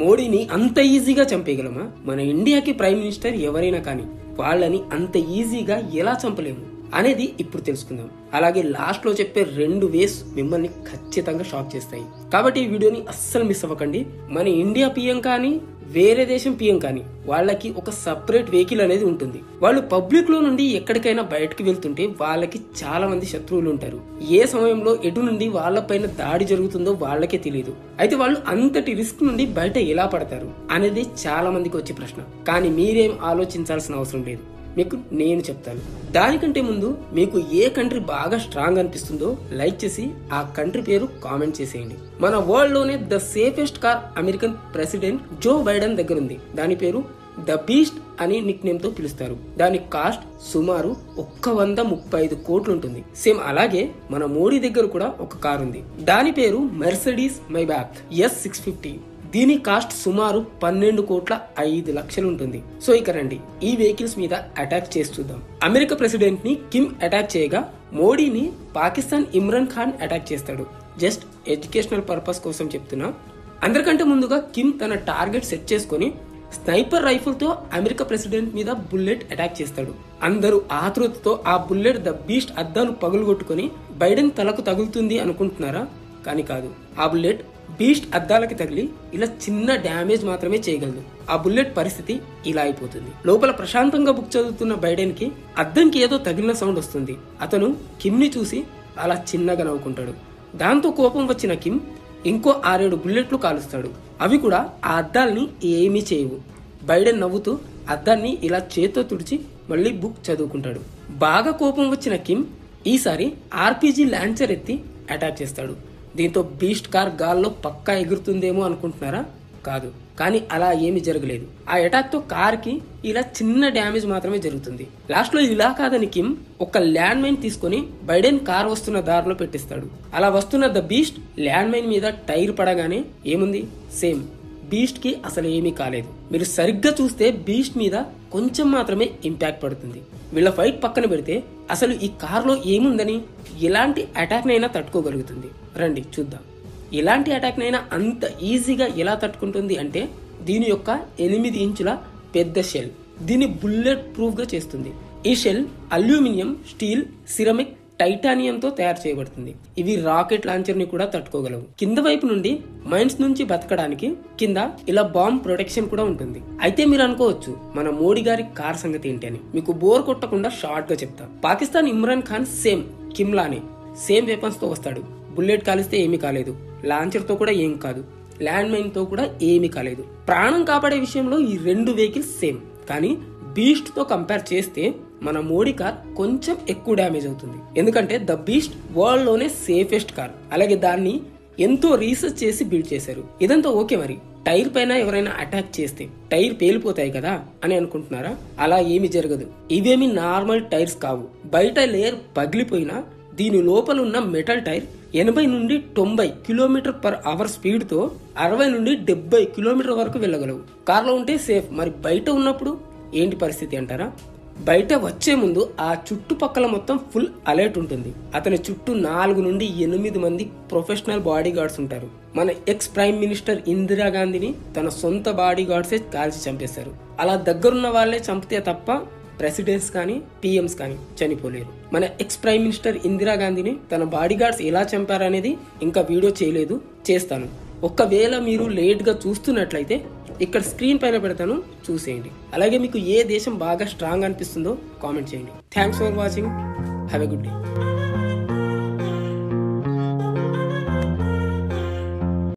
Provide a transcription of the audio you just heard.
మోడీని అంత ఈజీగా చంపేయగలమా? మన ఇండియాకి ప్రైమ్ మినిస్టర్ ఎవరైనా కానీ వాళ్ళని అంత ఈజీగా ఎలా చంపలేము అనేది ఇప్పుడు తెలుసుకుందాం. అలాగే లాస్ట్ లో చెప్పే 2 వేస్ మిమ్మల్ని ఖచ్చితంగా షాక్ చేస్తాయి. కాబట్టి ఈ వీడియోని అస్సలు మిస్ అవ్వకండి. మన ఇండియా పిఎం కానీ వేరే దేశం పిఎం కానీ వాళ్ళకి ఒక సపరేట్ వెహికల్ అనేది ఉంటుంది. వాళ్ళు పబ్లిక్ లో నుండి ఎక్కడికైనా బయటకు వెళ్తుంటే వాళ్ళకి చాలా మంది శత్రువులు ఉంటారు. ఏ సమయంలో ఎటు నుండి వాళ్ళపైన దాడి జరుగుతుందో వాళ్ళకే తెలియదు. అయితే వాళ్ళు అంతటి రిస్క్ నుండి బయట ఎలా పడతారు అనేది చాలా మందికి వచ్చే ప్రశ్న. కానీ మీరేం ఆలోచించాల్సిన అవసరం లేదు, మీకు నేను చెప్తాను. దానికంటే ముందు మీకు ఏ కంట్రీ బాగా స్ట్రాంగ్ అనిపిస్తుందో లైక్ చేసి ఆ కంట్రీ పేరు కామెంట్ చేసేయండి. మన వరల్డ్ లోనే the safest car American president Joe Biden దగ్గర ఉంది. దాని పేరు ద బీస్ట్ అని నిక్ నేమ్ తో పిలుస్తారు. దాని కాస్ట్ సుమారు 135 కోట్లు ఉంటుంది. సేమ్ అలాగే మన మోడీ దగ్గర కూడా ఒక కార్ ఉంది. దాని పేరు మెర్సిడీస్ మైబాక్ S650. దీని కాస్ట్ సుమారు 12 కోట్ల 5 లక్షలు ఉంటుంది. సో ఇక రండి ఈ వెహికల్స్ మీద అటాక్ చేసి చూద్దాం. అమెరికా ప్రెసిడెంట్ ని కిమ్ అటాక్ చేయగా మోడీని పాకిస్తాన్ ఇమ్రాన్ ఖాన్ అటాక్ చేస్తాడు. జస్ట్ ఎడ్యుకేషనల్ పర్పస్ కోసం చెప్తున్నా. అందరికంటే ముందుగా కిమ్ తన టార్గెట్ సెట్ చేసుకుని స్నైపర్ రైఫిల్ తో అమెరికా ప్రెసిడెంట్ మీద బుల్లెట్ అటాక్ చేస్తాడు. అందరూ ఆతృతతో ఆ బుల్లెట్ ద బీస్ట్ అద్దాలు పగులుగొట్టుకుని బైడెన్ తలకు తగులుతుంది అనుకుంటున్నారా? కానీ కాదు. ఆ బుల్లెట్ బీస్ట్ అద్దాలకి తగిలి ఇలా చిన్న డ్యామేజ్ మాత్రమే చేయగలదు. ఆ బుల్లెట్ పరిస్థితి ఇలా అయిపోతుంది. లోపల ప్రశాంతంగా బుక్ చదువుతున్న బైడెన్ కి అద్దంకి ఏదో తగిలిన సౌండ్ వస్తుంది. అతను కిమ్ ని చూసి అలా చిన్నగా నవ్వుకుంటాడు. దాంతో కోపం వచ్చిన కిమ్ ఇంకో 6-7 బుల్లెట్లు కాలుస్తాడు. అవి కూడా ఆ అద్దాలని ఏమీ చేయవు. బైడెన్ నవ్వుతూ అద్దాన్ని ఇలా చేత్తో తుడిచి మళ్ళీ బుక్ చదువుకుంటాడు. బాగా కోపం వచ్చిన కిమ్ ఈసారి RPG లాంచర్ ఎత్తి అటాక్ చేస్తాడు. దీంతో బీస్ట్ కార్ గాల్లో పక్కా ఎగురుతుందేమో అనుకుంటున్నారా? కాదు. కానీ అలా ఏమీ జరగలేదు. ఆ అటాక్ తో కార్ కి ఇలా చిన్న డ్యామేజ్ మాత్రమే జరుగుతుంది. లాస్ట్ లో ఇలా కాదని కిమ్ ఒక ల్యాండ్ మైన్ తీసుకుని బైడెన్ కార్ వస్తున్న దారిలో పెట్టిస్తాడు. అలా వస్తున్న ద బీస్ట్ ల్యాండ్ మైన్ మీద టైర్ పడగానే ఏముంది? సేమ్ బీస్ట్ కి అసలు ఏమీ కాలేదు. మీరు సరిగ్గా చూస్తే బీస్ట్ మీద కొంచెం మాత్రమే ఇంపాక్ట్ పడుతుంది. వీళ్ళ ఫైట్ పక్కన పెడితే అసలు ఈ కార్ లో ఏముందని ఎలాంటి అటాక్ నైనా తట్టుకోగలుగుతుంది. రండి చూద్దాం. ఎలాంటి అటాక్ నైనా అంత ఈజీగా ఎలా తట్టుకుంటుంది అంటే దీని యొక్క 8 ఇంచుల పెద్ద షెల్ దీన్ని బుల్లెట్ ప్రూఫ్ గా చేస్తుంది. ఈ shell aluminium, steel, ceramic, titanium తో తయారు చేయబడుతుంది. ఇవి రాకెట్ లాంచర్ ని కూడా తట్టుకోగలవు. కింద వైపు నుండి మైన్స్ నుంచి బతకడానికి కింద ఇలా బాంబ్ ప్రొటెక్షన్ కూడా ఉంటుంది. అయితే మీరు అనుకోవచ్చు మన మోడీ గారి కార్ సంగతి ఏంటి అని. మీకు బోర్ కొట్టకుండా షార్ట్ గా చెప్తా. పాకిస్తాన్ ఇమ్రాన్ ఖాన్ సేమ్ కిమ్ లానే సేమ్ వెపన్స్ తో వస్తాడు. బుల్లెట్ కాలిస్తే ఏమీ కాలేదు. లాంచర్ తో కూడా ఏం కాదు. ల్యాండ్ మైన్ తో కూడా ఏమీ కాలేదు. ప్రాణం కాపాడే విషయంలో ఈ 2 వెహికల్స్ సేమ్. కానీ బీస్ట్ తో కంపేర్ చేస్తే మన మోడీ కార్ కొంచెం ఎక్కువ డ్యామేజ్ అవుతుంది. ఎందుకంటే ద బీస్ట్ వరల్డ్ లోనే సేఫెస్ట్ కార్. అలాగే దాన్ని ఎంతో రీసెర్చ్ చేసి బిల్డ్ చేశారు. ఇదంతా ఓకే. మరి టైర్ పైన ఎవరైనా అటాక్ చేస్తే టైర్ పేలిపోతాయి కదా అని అనుకుంటున్నారా? అలా ఏమి జరగదు. ఇవేమి నార్మల్ టైర్స్ కావు. బయట లేయర్ పగిలిపోయినా దీని లోపల ఉన్న మెటల్ టైర్ 80 నుండి 90 km/h స్పీడ్ తో 60 నుండి 70 km వరకు వెళ్ళగలవు. కార్లో ఉంటే సేఫ్. మరి బయట ఉన్నప్పుడు ఏంటి పరిస్థితి అంటారా? బయట వచ్చే ముందు ఆ చుట్టుపక్కల మొత్తం ఫుల్ అలర్ట్ ఉంటుంది. అతని చుట్టూ 4 నుండి 8 మంది ప్రొఫెషనల్ బాడీ గార్డ్స్ ఉంటారు. మన ఎక్స్ ప్రైమ్ మినిస్టర్ ఇందిరాగాంధీని తన సొంత బాడీ గార్డ్సే కాల్చి చంపేశారు. అలా దగ్గరున్న వాళ్ళే చంపితే తప్ప ప్రెసిడెంట్స్ కానీ పిఎంస్ కానీ చనిపోలేరు. మన ఎక్స్ ప్రైమ్ మినిస్టర్ ఇందిరాగాంధీని తన బాడీ గార్డ్స్ ఎలా చంపారనేది ఇంకా వీడియో చేయలేదు, చేస్తాను. ఒకవేళ మీరు లేట్ గా చూస్తున్నట్లయితే ఇక్కడ స్క్రీన్ పైన పెడతాను, చూసేయండి. అలాగే మీకు ఏ దేశం బాగా స్ట్రాంగ్ అనిపిస్తుందో కామెంట్ చేయండి. Thanks for watching. Have a good day.